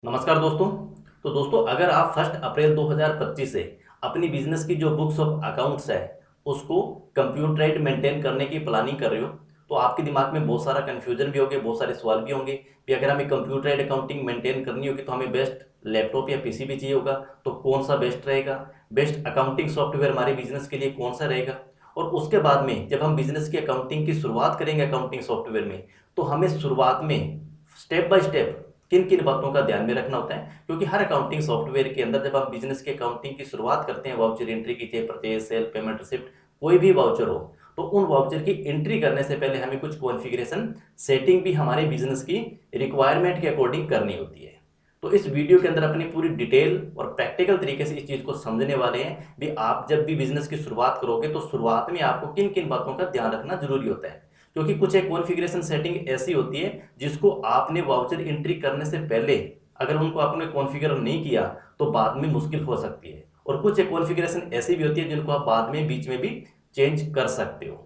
नमस्कार दोस्तों। तो दोस्तों, अगर आप 1 अप्रैल 2025 से अपनी बिजनेस की जो बुक्स ऑफ अकाउंट्स है उसको कंप्यूटराइज्ड मेंटेन करने की प्लानिंग कर रहे हो, तो आपके दिमाग में बहुत सारा कन्फ्यूजन भी होंगे, बहुत सारे सवाल भी होंगे कि अगर हमें कंप्यूटराइज्ड अकाउंटिंग मेंटेन करनी होगी तो हमें बेस्ट लैपटॉप या पीसी भी चाहिए होगा। तो कौन सा बेस्ट रहेगा, बेस्ट अकाउंटिंग सॉफ्टवेयर हमारे बिजनेस के लिए कौन सा रहेगा। और उसके बाद में जब हम बिजनेस की अकाउंटिंग की शुरुआत करेंगे अकाउंटिंग सॉफ्टवेयर में, तो हमें शुरुआत में स्टेप बाय स्टेप किन किन बातों का ध्यान में रखना होता है, क्योंकि हर अकाउंटिंग सॉफ्टवेयर के अंदर जब हम बिजनेस के अकाउंटिंग की शुरुआत करते हैं, वाउचर एंट्री की, चाहे परचेज सेल पेमेंट रिसिप्ट कोई भी वाउचर हो, तो उन वाउचर की एंट्री करने से पहले हमें कुछ कॉन्फ़िगरेशन सेटिंग भी हमारे बिजनेस की रिक्वायरमेंट के अकॉर्डिंग करनी होती है। तो इस वीडियो के अंदर अपनी पूरी डिटेल और प्रैक्टिकल तरीके से इस चीज़ को समझने वाले हैं भी आप जब भी बिजनेस की शुरुआत करोगे तो शुरुआत में आपको किन किन बातों का ध्यान रखना जरूरी होता है। क्योंकि कुछ एक कॉन्फ़िगरेशन सेटिंग ऐसी होती है जिसको आपने वाउचर एंट्री करने से पहले अगर उनको आपने कॉन्फ़िगर नहीं किया तो बाद में मुश्किल हो सकती है, और कुछ एक कॉन्फ़िगरेशन ऐसी भी होती है जिनको आप बाद में बीच में भी चेंज कर सकते हो।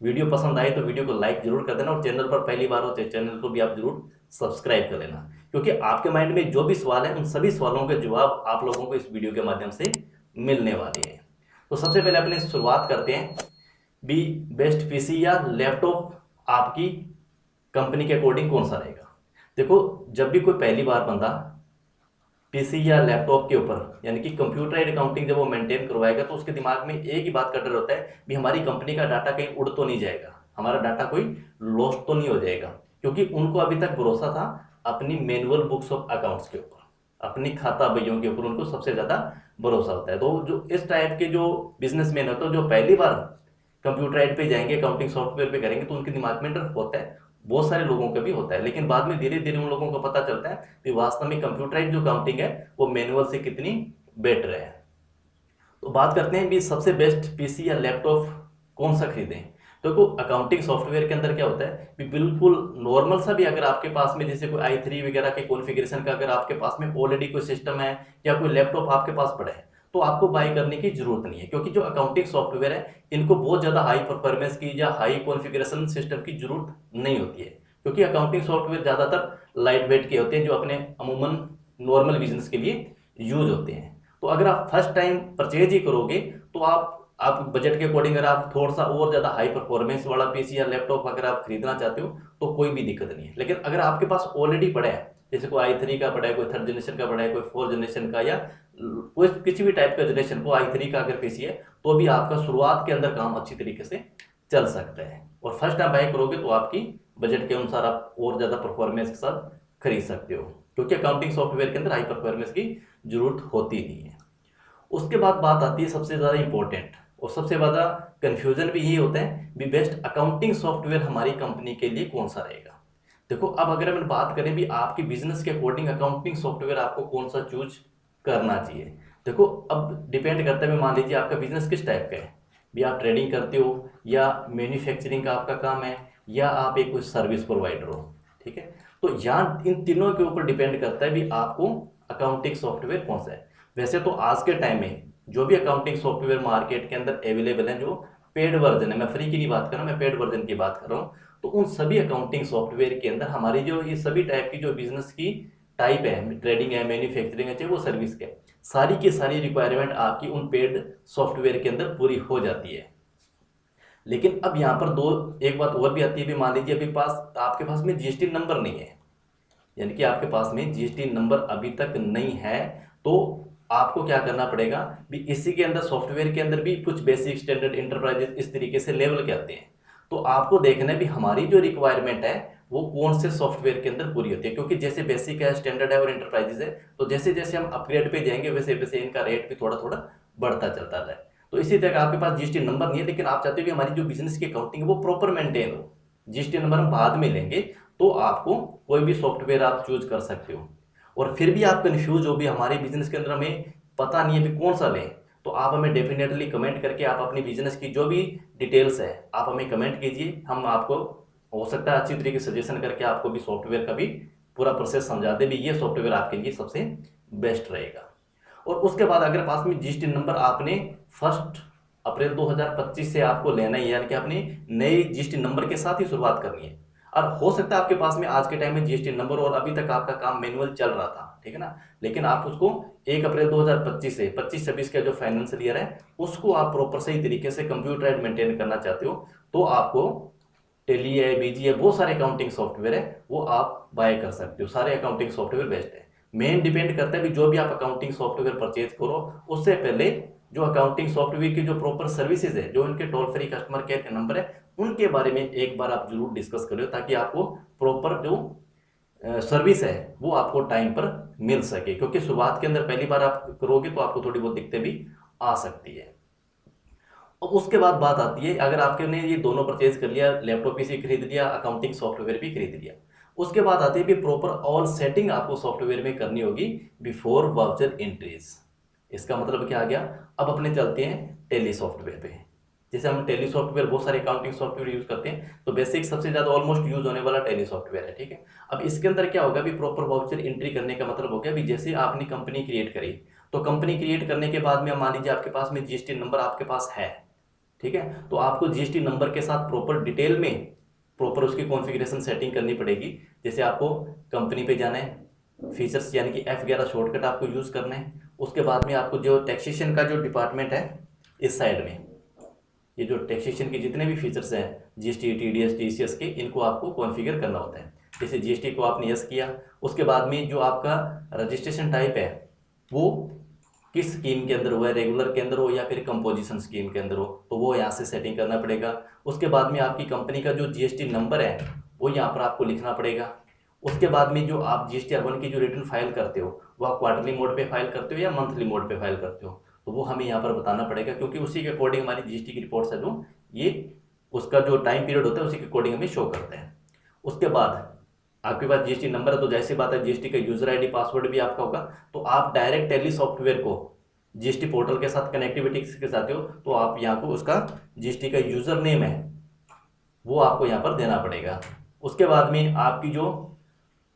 वीडियो पसंद आए तो वीडियो को लाइक जरूर कर देना, और चैनल पर पहली बार हो तो चैनल को भी आप जरूर सब्सक्राइब कर लेना, क्योंकि आपके माइंड में जो भी सवाल है उन सभी सवालों के जवाब आप लोगों को इस वीडियो के माध्यम से मिलने वाले हैं। तो सबसे पहले अपने शुरुआत करते हैं भी बेस्ट पीसी या लैपटॉप आपकी कंपनी के अकॉर्डिंग कौन सा रहेगा। देखो, जब भी कोई पहली बार बंदा पीसी या लैपटॉप के ऊपर यानी कि कंप्यूटराइज्ड अकाउंटिंग जब वो मेंटेन करवाएगा तो उसके दिमाग में एक ही बात का डर होता है भी हमारी कंपनी का डाटा कहीं उड़ तो नहीं जाएगा, हमारा डाटा कोई लॉस्ट तो नहीं हो जाएगा। क्योंकि उनको अभी तक भरोसा था अपनी मैनुअल बुक्स ऑफ अकाउंट्स के ऊपर, अपनी खाता बहियों के ऊपर उनको सबसे ज़्यादा भरोसा होता है। तो जो इस टाइप के जो बिजनेसमैन होते हैं जो पहली बार कंप्यूटराइड पे जाएंगे, अकाउंटिंग सॉफ्टवेयर पे करेंगे, तो उनके दिमाग में डर होता है, बहुत सारे लोगों का भी होता है। लेकिन बाद में धीरे धीरे उन लोगों को पता चलता है कि वास्तव में कंप्यूटराइज जो अकाउंटिंग है वो मैनुअल से कितनी बेटर है। तो बात करते हैं भी सबसे बेस्ट पीसी या लैपटॉप कौन सा खरीदें। तो अकाउंटिंग सॉफ्टवेयर के अंदर क्या होता है भी बिल्कुल नॉर्मल सा भी अगर आपके पास में जैसे कोई i3 वगैरह के कॉन्फ़िगरेशन का अगर आपके पास में ऑलरेडी कोई सिस्टम है या कोई लैपटॉप आपके पास पड़ा है तो आपको बाई करने की जरूरत नहीं है। क्योंकि जो अकाउंटिंग सॉफ्टवेयर है इनको बहुत ज़्यादा हाई परफॉर्मेंस की या हाई कॉन्फ़िगरेशन सिस्टम की जरूरत नहीं होती है, क्योंकि अकाउंटिंग सॉफ्टवेयर ज़्यादातर लाइट वेट के होते हैं जो अपने अमूमन नॉर्मल बिजनेस के लिए यूज होते हैं। तो अगर आप फर्स्ट टाइम परचेज ही करोगे तो आप बजट के अकॉर्डिंग अगर आप थोड़ा सा और ज़्यादा हाई परफॉर्मेंस वाला पीसी या लैपटॉप अगर आप खरीदना चाहते हो तो कोई भी दिक्कत नहीं है। लेकिन अगर आपके पास ऑलरेडी पड़ा है, जैसे कोई i3 का पड़ा है, कोई 3rd जनरेशन का पड़ा है, कोई 4th जनरेशन का, या कोई किसी भी टाइप का जनरेशन को i3 का अगर पीसी है, तो भी आपका शुरुआत के अंदर काम अच्छी तरीके से चल सकता है। और फर्स्ट टाइम बाय करोगे तो आपकी बजट के अनुसार आप और ज़्यादा परफॉर्मेंस के साथ खरीद सकते हो, क्योंकि अकाउंटिंग सॉफ्टवेयर के अंदर हाई परफॉर्मेंस की जरूरत होती नहीं है। उसके बाद बात आती है सबसे ज़्यादा इंपॉर्टेंट और सबसे ज़्यादा कन्फ्यूजन भी यही होता है भी बेस्ट अकाउंटिंग सॉफ्टवेयर हमारी कंपनी के लिए कौन सा रहेगा। देखो, अब अगर हम बात करें भी आपकी बिजनेस के अकॉर्डिंग अकाउंटिंग सॉफ्टवेयर आपको कौन सा चूज करना चाहिए। देखो, अब डिपेंड करता है, मान लीजिए आपका बिजनेस किस टाइप का है, भी आप ट्रेडिंग करते हो या मैन्युफैक्चरिंग का आपका काम है या आप एक कोई सर्विस प्रोवाइडर हो, ठीक है। तो यहाँ इन तीनों के ऊपर डिपेंड करता है भी आपको अकाउंटिंग सॉफ्टवेयर कौन सा है। वैसे तो आज के टाइम में जो भी अकाउंटिंग सॉफ्टवेयर मार्केट के अंदर अवेलेबल है, जो पेड वर्जन है, मैं फ्री की नहीं बात कर रहा हूँ, मैं पेड वर्जन की बात कर रहा हूँ, तो उन सभी अकाउंटिंग सॉफ्टवेयर के अंदर हमारी जो ये सभी टाइप की जो बिजनेस की टाइप है, ट्रेडिंग है, मैन्युफैक्चरिंग है, चाहे वो सर्विस के, सारी की सारी रिक्वायरमेंट आपकी उन पेड सॉफ्टवेयर के अंदर पूरी हो जाती है। लेकिन अब यहाँ पर एक बात और भी आती है भी, मान लीजिए अभी आपके पास में जीएसटी नंबर नहीं है, यानी कि आपके पास में जीएसटी नंबर अभी तक नहीं है, तो आपको क्या करना पड़ेगा भी इसी के अंदर सॉफ्टवेयर के अंदर भी कुछ बेसिक स्टैंडर्ड इंटरप्राइजेस इस तरीके से लेवल के आते हैं। तो आपको देखना है भी हमारी जो रिक्वायरमेंट है वो कौन से सॉफ्टवेयर के अंदर पूरी होती है, क्योंकि जैसे बेसिक है, स्टैंडर्ड है और इंटरप्राइजेस है, तो जैसे जैसे हम अपग्रेड पे जाएंगे वैसे वैसे इनका रेट भी थोड़ा थोड़ा बढ़ता चलता है। तो इसी तरह आपके पास जीएसटी नंबर नहीं है लेकिन आप चाहते हो कि हमारी जो बिजनेस की अकाउंटिंग है वो प्रॉपर मेंटेन हो, जीएसटी नंबर हम बाद में लेंगे, तो आपको कोई भी सॉफ्टवेयर आप चूज कर सकते हो। और फिर भी आप कन्फ्यूज हो भी हमारे बिजनेस के अंदर हमें पता नहीं है भी कौन सा लें, तो आप हमें डेफिनेटली कमेंट करके आप अपनी बिजनेस की जो भी डिटेल्स है आप हमें कमेंट कीजिए। हम आपको हो सकता है अच्छी तरीके से सजेशन करके आपको भी सॉफ्टवेयर का भी पूरा प्रोसेस समझा दे भी ये सॉफ्टवेयर आपके लिए सबसे बेस्ट रहेगा। और उसके बाद अगर पास में जीएसटी नंबर आपने 1 अप्रैल 2025 से आपको लेना ही है, यानी कि अपनी नई जीएसटी नंबर के साथ ही शुरुआत करनी है। और हो सकता है आपके पास में आज के टाइम में जीएसटी नंबर और अभी तक आपका काम मैनुअल चल रहा था, ठीक है ना। लेकिन आप उसको 1 अप्रैल 2025 से 25-26 का जो फाइनेंशियल ईयर है उसको आप प्रॉपर सही तरीके से कंप्यूटराइज मेंटेन करना चाहते हो तो आपको टेली है, बीजी है, बहुत सारे अकाउंटिंग सॉफ्टवेयर है वो आप बाय कर सकते हो। सारे अकाउंटिंग सॉफ्टवेयर बेस्ट है। मेन डिपेंड करता है भी जो भी आप अकाउंटिंग सॉफ्टवेयर परचेज करो उससे पहले जो अकाउंटिंग सॉफ्टवेयर की जो प्रॉपर सर्विसेज है, जो उनके टोल फ्री कस्टमर केयर के नंबर है, उनके बारे में एक बार आप जरूर डिस्कस करो ताकि आपको प्रॉपर जो सर्विस है वो आपको टाइम पर मिल सके। क्योंकि शुरुआत के अंदर पहली बार आप करोगे तो आपको थोड़ी बहुत दिक्कतें भी आ सकती है। अब उसके बाद बात आती है, अगर आपने ये दोनों परचेज कर लिया, लैपटॉप पीसी खरीद लिया, अकाउंटिंग सॉफ्टवेयर भी खरीद लिया, उसके बाद आती है कि प्रॉपर ऑल सेटिंग आपको सॉफ्टवेयर में करनी होगी बिफोर वाउचर एंट्रीज। इसका मतलब क्या आ गया, अब अपने चलते हैं टेली सॉफ्टवेयर पे। जैसे हम टेली सॉफ्टवेयर बहुत सारे अकाउंटिंग सॉफ्टवेयर यूज करते हैं तो बेसिक सबसे ज्यादा ऑलमोस्ट यूज होने वाला टेली सॉफ्टवेयर है, ठीक है। अब इसके अंदर क्या होगा भी प्रॉपर वाउचर एंट्री करने का मतलब हो गया भी जैसे आपने कंपनी क्रिएट करी तो कंपनी क्रिएट करने के बाद में मान लीजिए आपके पास में जीएसटी नंबर आपके पास है, ठीक है, तो आपको जीएसटी नंबर के साथ प्रॉपर डिटेल में प्रॉपर उसकी कॉन्फ़िगरेशन सेटिंग करनी पड़ेगी। जैसे आपको कंपनी पे जाना है, फीचर्स यानी कि F11 शॉर्टकट आपको यूज़ करना है। उसके बाद में आपको जो टैक्सेशन का जो डिपार्टमेंट है इस साइड में ये जो टैक्सेशन के जितने भी फीचर्स हैं जीएसटी, टीडीएस, टीसीएस के, इनको आपको कॉन्फ़िगर करना होता है। जैसे जीएसटी को आपने यस किया, उसके बाद में जो आपका रजिस्ट्रेशन टाइप है वो किस स्कीम के अंदर हुआ है, रेगुलर के अंदर हो या फिर कंपोजिशन स्कीम के अंदर हो, तो वो यहाँ से सेटिंग करना पड़ेगा। उसके बाद में आपकी कंपनी का जो जीएसटी नंबर है वो यहाँ पर आपको लिखना पड़ेगा। उसके बाद में जो आप जीएसटी R1 की जो रिटर्न फाइल करते हो वो आप क्वार्टरली मोड पे फाइल करते हो या मंथली मोड पे फाइल करते हो, तो वो हमें यहाँ पर बताना पड़ेगा क्योंकि उसी के अकॉर्डिंग हमारी जीएसटी की रिपोर्ट्स है जो ये उसका जो टाइम पीरियड होता है उसी के अकॉर्डिंग हमें शो करते हैं। उसके बाद आपके पास जीएसटी नंबर है तो जैसी बात है जीएसटी का यूजर आईडी पासवर्ड भी आपका होगा, तो आप डायरेक्ट टेली सॉफ्टवेयर को जीएसटी पोर्टल के साथ कनेक्टिविटी के साथ हो तो आप यहाँ को उसका जीएसटी का यूजर नेम है वो आपको यहाँ पर देना पड़ेगा। उसके बाद में आपकी जो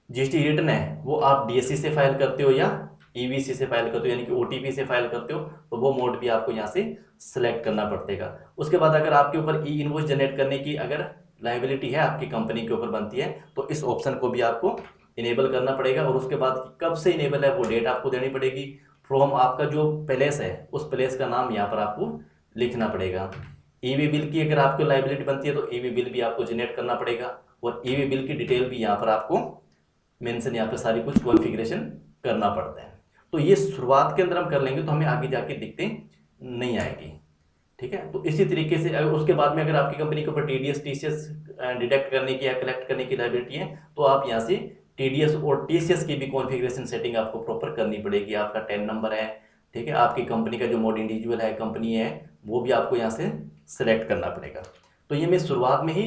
जीएसटी रिटर्न है वो आप डीएससी से फाइल करते हो या ईवीसी से फाइल करते हो यानी कि ओटीपी से फाइल करते हो, तो वो मोड भी आपको यहाँ से सिलेक्ट करना पड़ेगा। उसके बाद अगर आपके ऊपर ई इनवॉइस जनरेट करने की अगर लाइबिलिटी है आपकी कंपनी के ऊपर बनती है तो इस ऑप्शन को भी आपको इनेबल करना पड़ेगा। और उसके बाद कब से इनेबल है वो डेट आपको देनी पड़ेगी। फ्रॉम आपका जो प्लेस है उस प्लेस का नाम यहाँ पर आपको लिखना पड़ेगा। ईवी बिल की अगर आपको लाइबिलिटी बनती है तो ईवी बिल भी आपको जनरेट करना पड़ेगा और ईवी बिल की डिटेल भी यहाँ पर आपको मेंशन यहाँ पे सारी कुछ कॉन्फ़िगरेशन करना पड़ता है। तो ये शुरुआत के अंदर हम कर लेंगे तो हमें आगे जाके दिक्कतें नहीं आएगी, ठीक है। तो इसी तरीके से अगर उसके बाद में अगर आपकी कंपनी के ऊपर टीडीएस टीसीएस डिडक्ट करने की या कलेक्ट करने की लाइबिलिटी है तो आप यहाँ से टीडीएस और टीसीएस की भी कॉन्फ़िगरेशन सेटिंग आपको प्रॉपर करनी पड़ेगी। आपका टेन नंबर है, ठीक है, आपकी कंपनी का जो मोड इंडिविजुअल है कंपनी है वो भी आपको यहाँ से सेलेक्ट करना पड़ेगा। तो ये मैं शुरुआत में ही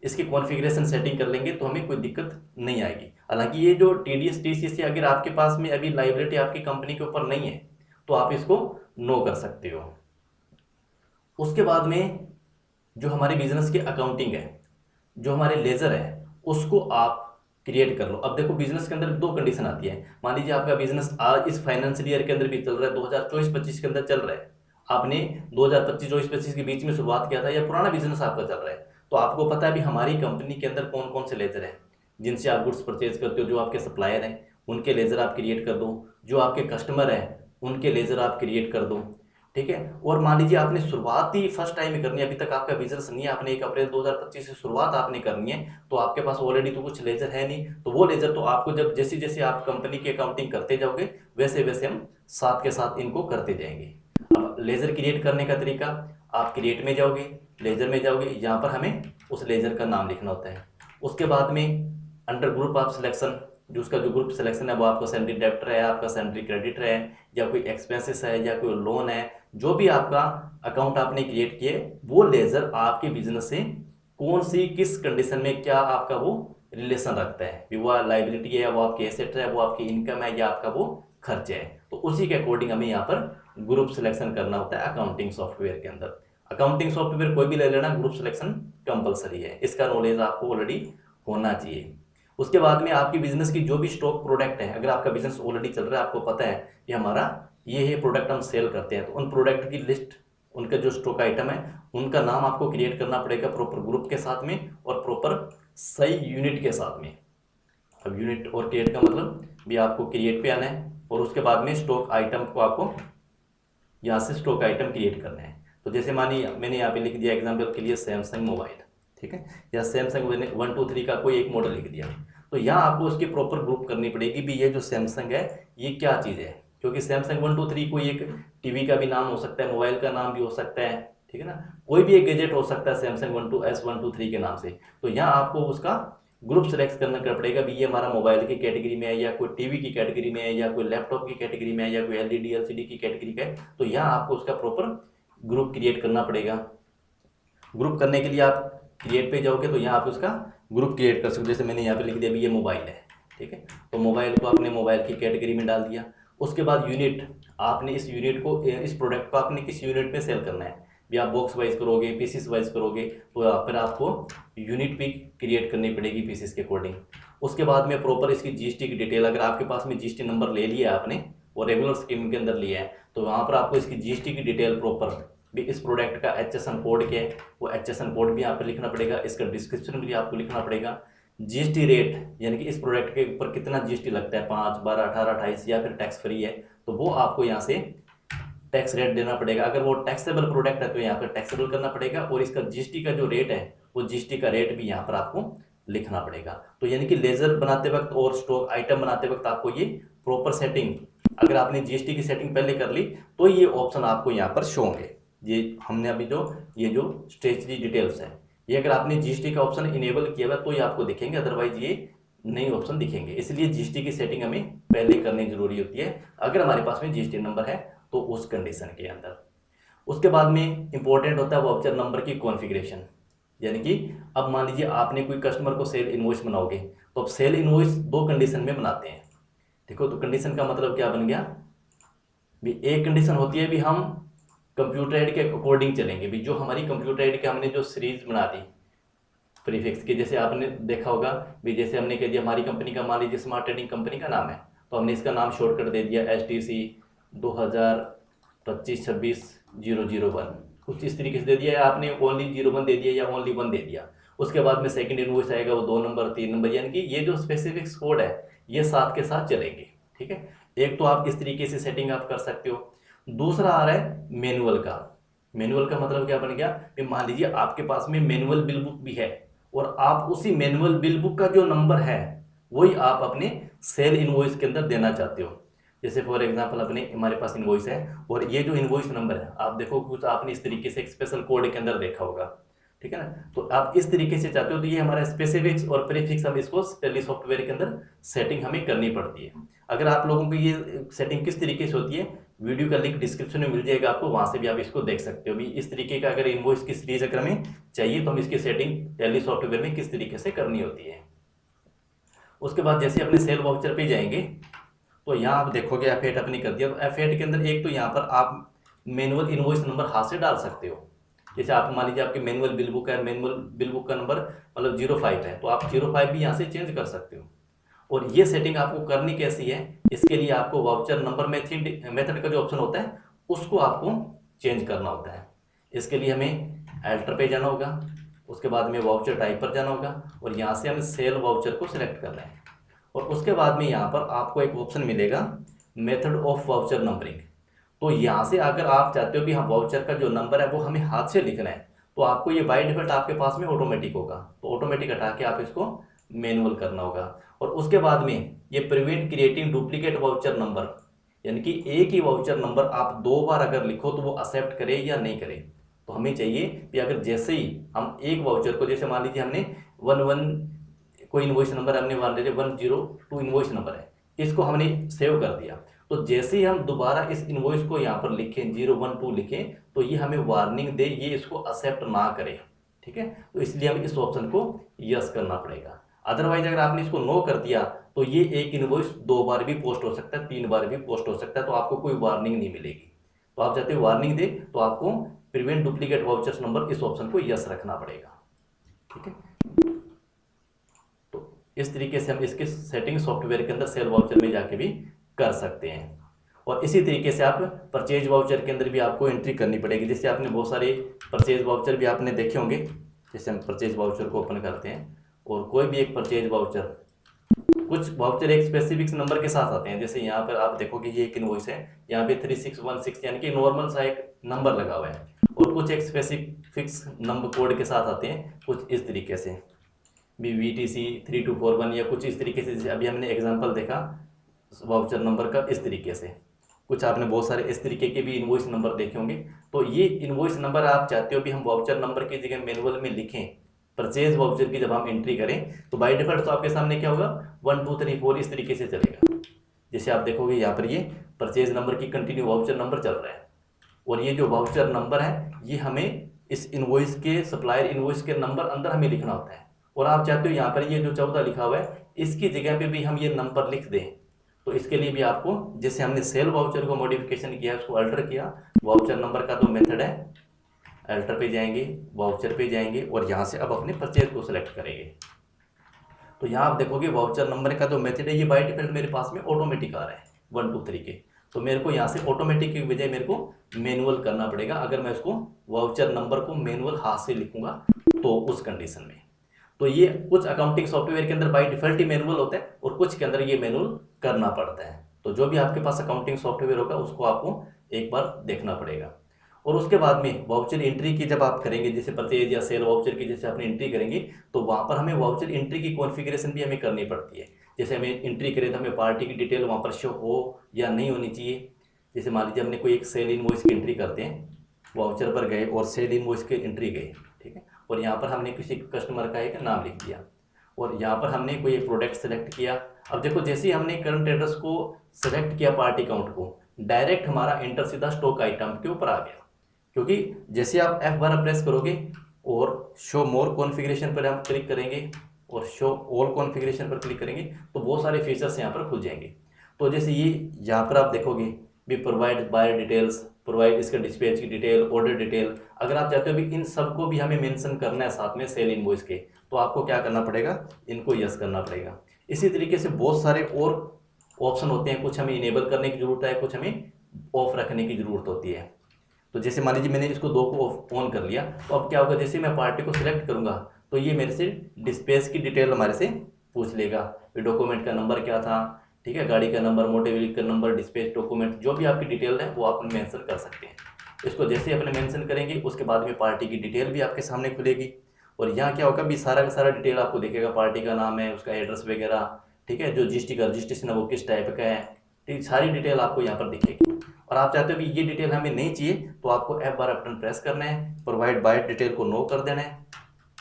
इसकी कॉन्फ़िगरेशन सेटिंग कर लेंगे तो हमें कोई दिक्कत नहीं आएगी। हालांकि ये जो टीडीएस टीसीएस अगर आपके पास में अभी लाइबिलिटी आपकी कंपनी के ऊपर नहीं है तो आप इसको नो कर सकते हो। उसके बाद में जो हमारे बिजनेस की अकाउंटिंग है, जो हमारे लेजर है, उसको आप क्रिएट कर लो। अब देखो बिजनेस के अंदर दो कंडीशन आती है। मान लीजिए आपका बिजनेस आज इस फाइनेंशियल ईयर के अंदर भी चल रहा है, 2024-25 के अंदर चल रहा है, आपने 2025-24-25 के बीच में शुरुआत किया था या पुराना बिजनेस आपका चल रहा है, तो आपको पता है भी हमारी कंपनी के अंदर कौन कौन से लेजर हैं जिनसे आप गुड्स परचेज करते हो। जो आपके सप्लायर हैं उनके लेजर आप क्रिएट कर दो, जो आपके कस्टमर हैं उनके लेजर आप क्रिएट कर दो, ठीक है। और मान लीजिए आपने शुरुआत ही फर्स्ट टाइम करनी है, अभी तक आपका बिजनेस नहीं है, आपने 1 अप्रैल 2025 से शुरुआत आपने करनी है, तो आपके पास ऑलरेडी तो कुछ लेजर है नहीं, तो वो लेजर तो आपको जब जैसे जैसे आप कंपनी की अकाउंटिंग करते जाओगे वैसे वैसे हम साथ के साथ इनको करते जाएंगे। अब लेजर क्रिएट करने का तरीका, आप क्रिएट में जाओगे, लेजर में जाओगे, यहाँ पर हमें उस लेजर का नाम लिखना होता है। उसके बाद में अंडर ग्रुप ऑफ सिलेक्शन, जो उसका जो ग्रुप सिलेक्शन है वो आपका सैलरी डेब्टर है, आपका सैलरी क्रेडिट है, या कोई एक्सपेंसेस है, या कोई लोन है, जो भी आपका अकाउंट आपने क्रिएट किए वो लेजर आपके बिजनेस से कौन सी किस कंडीशन में क्या आपका वो रिलेशन रखता है, भी वो लाइबिलिटी है, वो आपकी एसेट है, वो आपकी इनकम है, या आपका वो खर्चे है, तो उसी के अकॉर्डिंग हमें यहाँ पर ग्रुप सिलेक्शन करना होता है अकाउंटिंग सॉफ्टवेयर के अंदर। अकाउंटिंग सॉफ्टवेयर कोई भी ले लेना, ग्रुप सिलेक्शन कंपलसरी है, इसका नॉलेज आपको ऑलरेडी होना चाहिए। उसके बाद में आपकी बिजनेस की जो भी स्टॉक प्रोडक्ट है, अगर आपका बिजनेस ऑलरेडी चल रहा है, आपको पता है कि हमारा ये प्रोडक्ट हम सेल करते हैं, तो उन प्रोडक्ट की लिस्ट, उनका जो स्टॉक आइटम है उनका नाम आपको क्रिएट करना पड़ेगा प्रॉपर ग्रुप के साथ में और प्रॉपर सही यूनिट के साथ में। अब यूनिट और क्रिएट का मतलब भी आपको क्रिएट पे आना है और उसके बाद में स्टॉक आइटम को आपको यहाँ से स्टॉक आइटम क्रिएट करना है। तो जैसे मानिए मैंने यहाँ पे लिख दिया एग्जाम्पल के लिए सैमसंग मोबाइल, ठीक है, या सैमसंग मैंने 1 2 3 का कोई एक मॉडल लिख दिया। तो यहाँ आपको उसकी प्रॉपर ग्रुप करनी पड़ेगी भी ये जो सैमसंग है ये क्या चीज़ है, क्योंकि सैमसंग 1 2 3 कोई एक टीवी का भी नाम हो सकता है, मोबाइल का नाम भी हो सकता है, ठीक है ना, कोई भी एक गैजेट हो सकता है सैमसंग 1 2 3 के नाम से। तो यहाँ आपको उसका ग्रुप सेलेक्ट करना पड़ेगा भी ये हमारा मोबाइल की कैटेगरी में है या कोई टीवी की कैटेगरी में है या कोई लैपटॉप की कैटेगरी में है या कोई एलईडी एलसीडी की कैटेगरी का है। तो यहाँ आपको उसका प्रॉपर ग्रुप क्रिएट करना पड़ेगा। ग्रुप करने के लिए आप क्रिएट पे जाओगे तो यहाँ आप उसका ग्रुप क्रिएट कर सकते हो। जैसे मैंने यहाँ पे लिख दिया भी ये मोबाइल है, ठीक है, तो मोबाइल को आपने मोबाइल की कैटेगरी में डाल दिया। उसके बाद यूनिट, आपने इस यूनिट को, इस प्रोडक्ट को आपने किस यूनिट में सेल करना है भी आप बॉक्स वाइज करोगे, पीसीस वाइज करोगे, तो फिर आपको यूनिट भी क्रिएट करनी पड़ेगी पीसीस के अकॉर्डिंग। उसके बाद में प्रॉपर इसकी जीएसटी की डिटेल, अगर आपके पास में जीएसटी नंबर ले लिया है आपने और रेगुलर स्कीम के अंदर लिया है तो वहाँ पर आपको इसकी जीएसटी की डिटेल प्रॉपर भी, इस प्रोडक्ट का HSN कोड क्या है वो HSN कोड भी यहाँ पर लिखना पड़ेगा, इसका डिस्क्रिप्शन भी आपको लिखना पड़ेगा। जीएसटी रेट यानी कि इस प्रोडक्ट के ऊपर कितना जीएसटी लगता है, 5 12 18 28 या फिर टैक्स फ्री है, तो वो आपको यहाँ से टैक्स रेट देना पड़ेगा। अगर वो टैक्सेबल प्रोडक्ट है तो यहाँ पर टैक्सेबल करना पड़ेगा और इसका जीएसटी का जो रेट है वो जीएसटी का रेट भी यहाँ पर आपको लिखना पड़ेगा। तो यानी कि लेजर बनाते वक्त और स्टॉक आइटम बनाते वक्त आपको ये प्रॉपर सेटिंग, अगर आपने जीएसटी की सेटिंग पहले कर ली तो ये ऑप्शन आपको यहाँ पर शो होंगे। ये हमने अभी ये जो स्टेशनरी डिटेल्स है ये अगर आपने जीएसटी का ऑप्शन इनेबल किया हुआ तो ये आपको दिखेंगे, अदरवाइज ये नई ऑप्शन दिखेंगे। इसलिए जीएसटी की सेटिंग हमें पहले करनी जरूरी होती है अगर हमारे पास में जीएसटी नंबर है तो उस कंडीशन के अंदर। उसके बाद में इंपॉर्टेंट होता है वाउचर नंबर की कॉन्फ़िगरेशन, यानी कि अब मान लीजिए आपने कोई कस्टमर को सेल इनवॉइस बनाओगे तो अब सेल इनवॉइस 2 कंडीशन में बनाते हैं। देखो तो कंडीशन का मतलब क्या बन गया भी, एक कंडीशन होती है भी हम कंप्यूटर एड के अकॉर्डिंग चलेंगे भी, जो हमारी कंप्यूटर एड के हमने जो सीरीज बना दी प्रीफिक्स की, जैसे आपने देखा होगा भी, जैसे हमने कह दिया हमारी कंपनी का मान लीजिए स्मार्ट ट्रेडिंग कंपनी का नाम है तो हमने इसका नाम शॉर्टकट दे दिया STC 2025-26-001, कुछ इस तरीके से दे दिया, या आपने ओनली 01 दे दिया या ओनली 1 दे दिया। उसके बाद में सेकंड इनवॉइस आएगा वो 2 नंबर 3 नंबर, यानी कि ये जो स्पेसिफिक कोड है ये साथ के साथ चलेंगे, ठीक है। एक तो आप इस तरीके से सेटिंग आप कर सकते हो। दूसरा आ रहा है मैनुअल का। मैनुअल का मतलब क्या बन गया कि मान लीजिए आपके पास में मैनुअल बिल बुक भी है और आप उसी मैनुअल बिल बुक का जो नंबर है वही आप अपने सेल इनवॉइस के अंदर देना चाहते हो। जैसे फॉर एग्जांपल अपने हमारे पास इनवॉइस है और ये जो इनवॉइस नंबर है आप देखो कुछ आपने इस तरीके से एक स्पेशल कोड के अंदर देखा होगा, ठीक है ना, तो आप इस तरीके से चाहते हो तो ये हमारा स्पेसिफिक्स और प्रीफिक्स हम इसको टैली सॉफ्टवेयर के अंदर सेटिंग हमें करनी पड़ती है। अगर आप लोगों को ये सेटिंग किस तरीके से होती है, वीडियो का लिंक डिस्क्रिप्शन में मिल जाएगा आपको, वहां से भी आप इसको देख सकते हो भी इस तरीके का अगर इनवॉइस की सीरीज अगर हमें चाहिए तो हम इसकी सेटिंग टैली सॉफ्टवेयर में किस तरीके से करनी होती है। उसके बाद जैसे अपने सेल वाउचर पे जाएंगे तो यहाँ आप देखोगे F8 अपनी कर दिया, तो F8 के अंदर एक तो यहाँ पर आप मैनुअल इनवॉइस नंबर हाथ से डाल सकते हो। जैसे आप मान लीजिए आपके मैनुअल बिल बुक है, मैनुअल बिल बुक का नंबर मतलब 05 है तो आप 05 भी यहाँ से चेंज कर सकते हो। और ये सेटिंग आपको करनी कैसी है, इसके लिए आपको वाउचर नंबर मेथड का जो ऑप्शन होता है उसको आपको चेंज करना होता है। इसके लिए हमें एल्टर पे जाना होगा, उसके बाद में वाउचर टाइप पर जाना होगा और यहाँ से हमें सेल वाउचर को सिलेक्ट करना है। और उसके बाद में यहाँ पर आपको एक ऑप्शन मिलेगा मेथड ऑफ वाउचर नंबरिंग। तो यहाँ से अगर आप चाहते हो कि हाँ वाउचर का जो नंबर है वो हमें हाथ से लिखना है तो आपको ये बाय डिफॉल्ट आपके पास में ऑटोमेटिक होगा, तो ऑटोमेटिक हटा के आप इसको मैनुअल करना होगा। और उसके बाद में ये prevent creating duplicate voucher number, यानी कि एक ही वाउचर नंबर आप 2 बार अगर लिखो तो वो एक्सेप्ट करे या नहीं करे। तो हमें चाहिए कि अगर जैसे ही हम एक वाउचर को, जैसे मान लीजिए हमने 11 कोई इनवॉइस नंबर हमने मान लीजिए 102 इनवॉइस नंबर है, इसको हमने सेव कर दिया, तो जैसे ही हम दोबारा इस इनवॉइस को यहाँ पर लिखें 012 लिखें तो ये हमें वार्निंग दे ये इसको एक्सेप्ट ना करे, ठीक है। तो इसलिए हमें इस ऑप्शन को यस करना पड़ेगा। अदरवाइज अगर आपने इसको नो कर दिया तो ये एक इनवॉइस 2 बार भी पोस्ट हो सकता है, 3 बार भी पोस्ट हो सकता है, तो आपको कोई वार्निंग नहीं मिलेगी। तो आप चाहते हो वार्निंग दे तो आपको प्रिवेंट डुप्लीकेट वाउचर्स नंबर इस ऑप्शन को यस रखना पड़ेगा, ठीक है। इस तरीके से हम इसके सेटिंग सॉफ्टवेयर के अंदर सेल वाउचर में जाके भी कर सकते हैं। और इसी तरीके से आप परचेज वाउचर के अंदर भी आपको एंट्री करनी पड़ेगी। जैसे आपने बहुत सारे परचेज वाउचर भी आपने देखे होंगे, जैसे हम परचेज वाउचर को ओपन करते हैं और कोई भी एक परचेज वाउचर कुछ वाउचर एक स्पेसिफिक नंबर के साथ आते हैं, जैसे यहाँ पर आप देखोगे ये एक इनवॉइस है, यहाँ पे 3616 यानी कि नॉर्मल सा एक नंबर लगा हुआ है, और कुछ एक स्पेसिफिक नंबर कोड के साथ आते हैं कुछ इस तरीके से BVTC 3241 या कुछ इस तरीके से। जैसे अभी हमने एग्जांपल देखा वाउचर नंबर का, इस तरीके से कुछ आपने बहुत सारे इस तरीके के भी इनवॉइस नंबर देखे होंगे। तो ये इनवॉइस नंबर आप चाहते हो भी हम वाउचर नंबर की जगह मैनुअल में लिखें, परचेज वाउचर की जब हम एंट्री करें तो बाय डिफॉल्ट तो आपके सामने क्या होगा 1 2 3 4 इस तरीके से चलेगा। जैसे आप देखोगे यहाँ पर ये परचेज नंबर की कंटिन्यू वाउचर नंबर चल रहा है, और ये जो वाउचर नंबर है ये हमें इस इनवॉइस के सप्लायर इनवॉइस के नंबर अंदर हमें लिखना होता है। और आप चाहते हो यहाँ पर ये जो 14 लिखा हुआ है इसकी जगह पे भी हम ये नंबर लिख दें, तो इसके लिए भी आपको जैसे हमने सेल वाउचर को मॉडिफिकेशन किया, उसको अल्टर किया, वाउचर नंबर का तो मेथड है, अल्टर पे जाएंगे, वाउचर पे जाएंगे, और यहाँ से अब अपने परचेज को सिलेक्ट करेंगे। तो यहाँ आप देखोगे वाउचर नंबर का जो मेथड है ये बाय डिफॉल्ट मेरे पास में ऑटोमेटिक आ रहा है 1 2 3 के, तो मेरे को यहाँ से ऑटोमेटिक की बजाय मेरे को मैनुअल करना पड़ेगा अगर मैं उसको वाउचर नंबर को मैनुअल हाथ से लिखूंगा तो उस कंडीशन में। तो ये कुछ अकाउंटिंग सॉफ्टवेयर के अंदर बाय डिफॉल्ट ही मैनुअल होता है और कुछ के अंदर ये मैनुअल करना पड़ता है। तो जो भी आपके पास अकाउंटिंग सॉफ्टवेयर होगा उसको आपको एक बार देखना पड़ेगा। और उसके बाद में वाउचर एंट्री की जब आप करेंगे, जैसे परचेज या सेल वाउचर की जैसे आपने एंट्री करेंगे तो वहाँ पर हमें वाउचर एंट्री की कॉन्फ़िगरेशन भी हमें करनी पड़ती है। जैसे हमें एंट्री करें तो हमें पार्टी की डिटेल वहाँ पर शो हो या नहीं होनी चाहिए। जैसे मान लीजिए हमने कोई एक सेल इनवॉइस की एंट्री करते हैं, वाउचर पर गए और सेल इनवॉइस की एंट्री गए, ठीक है, और यहाँ पर हमने किसी कस्टमर का एक नाम लिख दिया और यहाँ पर हमने कोई एक प्रोडक्ट सेलेक्ट किया। अब देखो जैसे ही हमने करंट एड्रेस को सेलेक्ट किया पार्टी काउंट को, डायरेक्ट हमारा एंटर सीधा स्टॉक आइटम के ऊपर आ गया, क्योंकि जैसे आप F12 प्रेस करोगे और शो मोर कॉन्फ़िगरेशन पर हम क्लिक करेंगे और शो ऑल कॉन्फ़िगरेशन पर क्लिक करेंगे तो बहुत सारे फीचर्स यहाँ पर खुल जाएंगे। तो जैसे ये यहाँ पर आप देखोगे भी प्रोवाइड बायर डिटेल्स, प्रोवाइड इसका डिस्पैच की डिटेल, ऑर्डर डिटेल, अगर आप चाहते हो भी इन सबको भी हमें मेंशन करना है साथ में सेल इनवॉइस के, तो आपको क्या करना पड़ेगा, इनको यस करना पड़ेगा। इसी तरीके से बहुत सारे और ऑप्शन होते हैं, कुछ हमें इनेबल करने की ज़रूरत है, कुछ हमें ऑफ रखने की ज़रूरत होती है। तो जैसे मान लीजिए मैंने इसको 2 को ऑन कर लिया, तो अब क्या होगा, जैसे मैं पार्टी को सिलेक्ट करूंगा तो ये मेरे से डिस्पैच की डिटेल हमारे से पूछ लेगा, डॉक्यूमेंट का नंबर क्या था, ठीक है, गाड़ी का नंबर, मोटर व्हीकल का नंबर, डिस्पैच डॉक्यूमेंट, जो भी आपकी डिटेल है वो आप मेंशन कर सकते हैं। इसको जैसे ही अपने मेंशन करेंगे उसके बाद में पार्टी की डिटेल भी आपके सामने खुलेगी और यहाँ क्या होगा भी सारा का सारा डिटेल आपको दिखेगा, पार्टी का नाम है, उसका एड्रेस वगैरह, ठीक है, जो जीएसटी का रजिस्ट्रेशन है वो किस टाइप का है, ठीक, सारी डिटेल आपको यहाँ पर दिखेगी। और आप चाहते हो कि ये डिटेल हमें नहीं चाहिए तो आपको F12 बटन प्रेस करना है, प्रोवाइड बाय डिटेल को नो कर देना है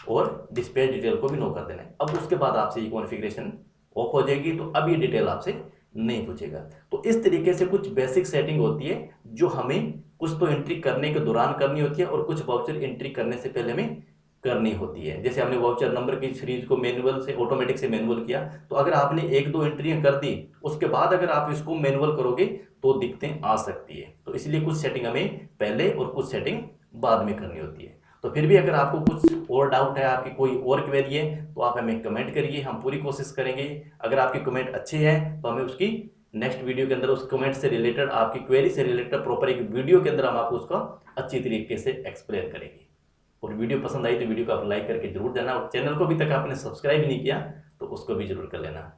और डिस्पैच डिटेल को भी नो कर देना है। अब उसके बाद आपसे ये कॉन्फ़िगरेशन ऑफ हो जाएगी, तो अब ये डिटेल आपसे नहीं पूछेगा। तो इस तरीके से कुछ बेसिक सेटिंग होती है जो हमें कुछ तो एंट्री करने के दौरान करनी होती है और कुछ वाउचर एंट्री करने से पहले हमें करनी होती है। जैसे हमने वाउचर नंबर की सीरीज को मैनुअल से ऑटोमेटिक से मैनुअल किया, तो अगर आपने 1-2 एंट्रियां कर दी उसके बाद अगर आप इसको मैनुअल करोगे तो दिक्कतें आ सकती है। तो इसलिए कुछ सेटिंग हमें पहले और कुछ सेटिंग बाद में करनी होती है। तो फिर भी अगर आपको कुछ और डाउट है, आपकी कोई और क्वेरी है, तो आप हमें कमेंट करिए, हम पूरी कोशिश करेंगे। अगर आपके कमेंट अच्छे हैं तो हमें उसकी नेक्स्ट वीडियो के अंदर उस कमेंट से रिलेटेड, आपकी क्वेरी से रिलेटेड प्रॉपर एक वीडियो के अंदर हम आपको उसका अच्छी तरीके से एक्सप्लेन करेंगे। और वीडियो पसंद आई तो वीडियो को आप लाइक करके जरूर देना, और चैनल को अभी तक आपने सब्सक्राइब नहीं किया तो उसको भी जरूर कर लेना।